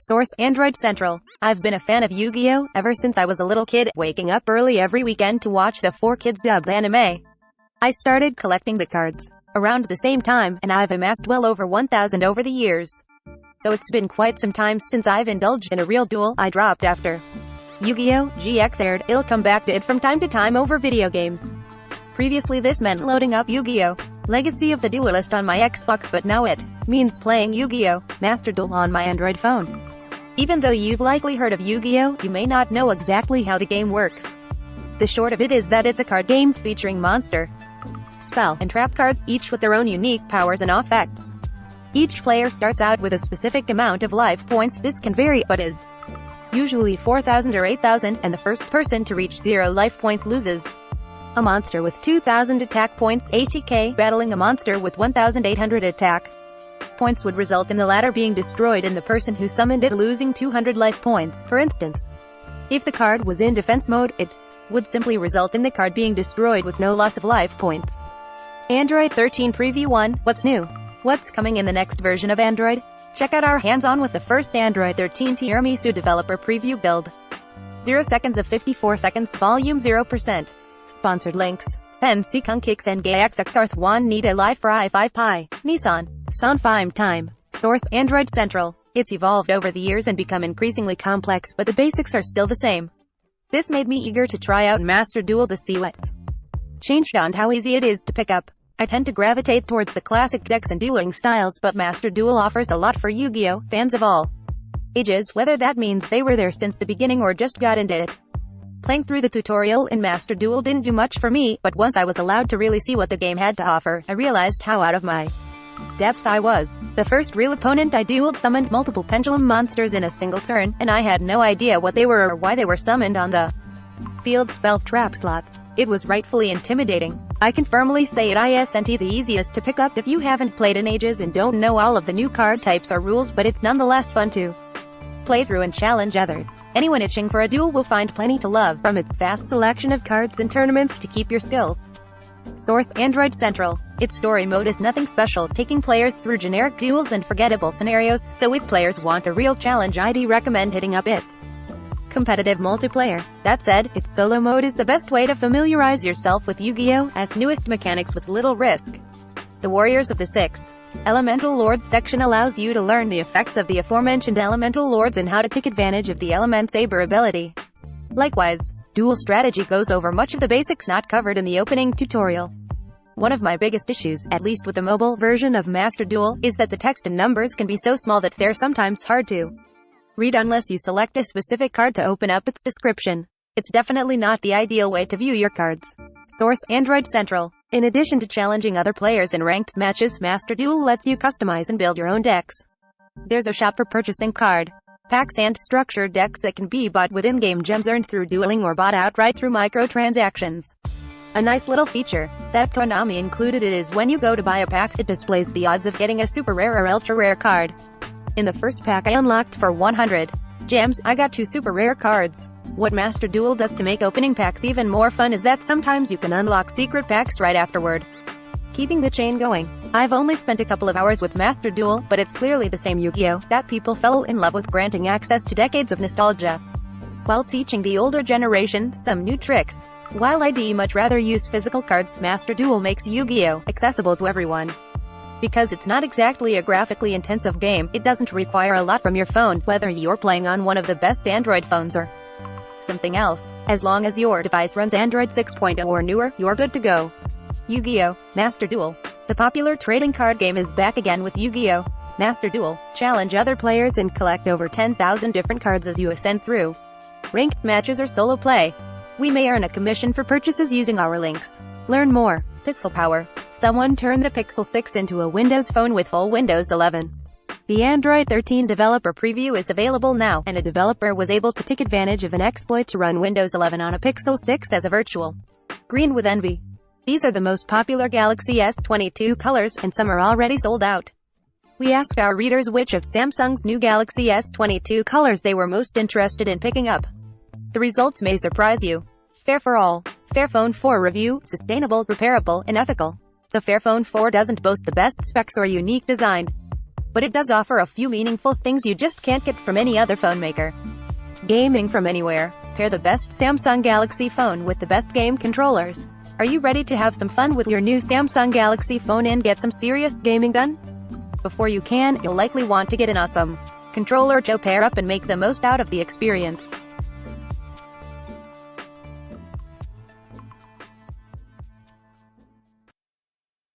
Source: Android Central. I've been a fan of Yu-Gi-Oh! Ever since I was a little kid, waking up early every weekend to watch the 4Kids dubbed anime. I started collecting the cards around the same time, and I've amassed well over 1,000 over the years. Though it's been quite some time since I've indulged in a real duel, I dropped after Yu-Gi-Oh! GX aired. I'll come back to it from time to time over video games. Previously this meant loading up Yu-Gi-Oh! Legacy of the Duelist on my Xbox, but now it means playing Yu-Gi-Oh! Master Duel on my Android phone. Even though you've likely heard of Yu-Gi-Oh!, you may not know exactly how the game works. The short of it is that it's a card game featuring monster, spell, and trap cards, each with their own unique powers and effects. Each player starts out with a specific amount of life points. This can vary, but is usually 4,000 or 8,000, and the first person to reach 0 life points loses. A monster with 2,000 attack points (ATK) battling a monster with 1,800 attack points would result in the latter being destroyed and the person who summoned it losing 200 life points. For instance, if the card was in defense mode, it would simply result in the card being destroyed with no loss of life points. Android 13 Preview 1. What's new? What's coming in the next version of Android? Check out our hands-on with the first Android 13 Tiramisu developer preview build. 0 seconds of 54 seconds, volume 0%. Sponsored links. Pen Si Kung Kicks and Gaxxarth Wan Nita Life Fry 5 Pi. Nissan. Sonfime Time. Source: Android Central. It's evolved over the years and become increasingly complex, but the basics are still the same. This made me eager to try out Master Duel to see what's changed and how easy it is to pick up. I tend to gravitate towards the classic decks and dueling styles, but Master Duel offers a lot for Yu-Gi-Oh! Fans of all ages, whether that means they were there since the beginning or just got into it. Playing through the tutorial in Master Duel didn't do much for me, but once I was allowed to really see what the game had to offer, I realized how out of my depth I was. The first real opponent I dueled summoned multiple pendulum monsters in a single turn, and I had no idea what they were or why they were summoned on the field spell trap slots. It was rightfully intimidating. I can firmly say it isn't the easiest to pick up if you haven't played in ages and don't know all of the new card types or rules, but it's nonetheless fun to play through and challenge others. Anyone itching for a duel will find plenty to love, from its vast selection of cards and tournaments to keep your skills. Source: Android Central. Its story mode is nothing special, taking players through generic duels and forgettable scenarios, so if players want a real challenge, I'd recommend hitting up its competitive multiplayer. That said, its solo mode is the best way to familiarize yourself with Yu-Gi-Oh!'s newest mechanics with little risk. The Warriors of the 6 Elemental Lords section allows you to learn the effects of the aforementioned Elemental Lords and how to take advantage of the Element Saber ability. Likewise, Duel Strategy goes over much of the basics not covered in the opening tutorial. One of my biggest issues, at least with the mobile version of Master Duel, is that the text and numbers can be so small that they're sometimes hard to read unless you select a specific card to open up its description. It's definitely not the ideal way to view your cards. Source: Android Central. In addition to challenging other players in ranked matches, Master Duel lets you customize and build your own decks. There's a shop for purchasing card packs and structured decks that can be bought with in-game gems earned through dueling or bought outright through microtransactions. A nice little feature that Konami included is when you go to buy a pack, it displays the odds of getting a super rare or ultra rare card. In the first pack I unlocked for 100 gems, I got 2 super rare cards. What Master Duel does to make opening packs even more fun is that sometimes you can unlock secret packs right afterward, keeping the chain going. I've only spent a couple of hours with Master Duel, but it's clearly the same Yu-Gi-Oh! That people fell in love with, granting access to decades of nostalgia, while teaching the older generation some new tricks. While I'd much rather use physical cards, Master Duel makes Yu-Gi-Oh! Accessible to everyone. Because it's not exactly a graphically intensive game, it doesn't require a lot from your phone, whether you're playing on one of the best Android phones or something else. As long as your device runs Android 6.0 or newer, you're good to go. Yu-Gi-Oh! Master Duel. The popular trading card game is back again with Yu-Gi-Oh! Master Duel. Challenge other players and collect over 10,000 different cards as you ascend through ranked matches or solo play. We may earn a commission for purchases using our links. Learn more. Pixel Power. Someone turned the Pixel 6 into a Windows phone with full Windows 11. The Android 13 developer preview is available now, and a developer was able to take advantage of an exploit to run Windows 11 on a Pixel 6 as a virtual green with envy. These are the most popular Galaxy S22 colors, and some are already sold out. We asked our readers which of Samsung's new Galaxy S22 colors they were most interested in picking up. The results may surprise you. Fair for all. Fairphone 4 review: sustainable, repairable, and ethical. The Fairphone 4 doesn't boast the best specs or unique design, but it does offer a few meaningful things you just can't get from any other phone maker. Gaming from anywhere. Pair the best Samsung Galaxy phone with the best game controllers. Are you ready to have some fun with your new Samsung Galaxy phone and get some serious gaming done? Before you can, you'll likely want to get an awesome controller to pair up and make the most out of the experience.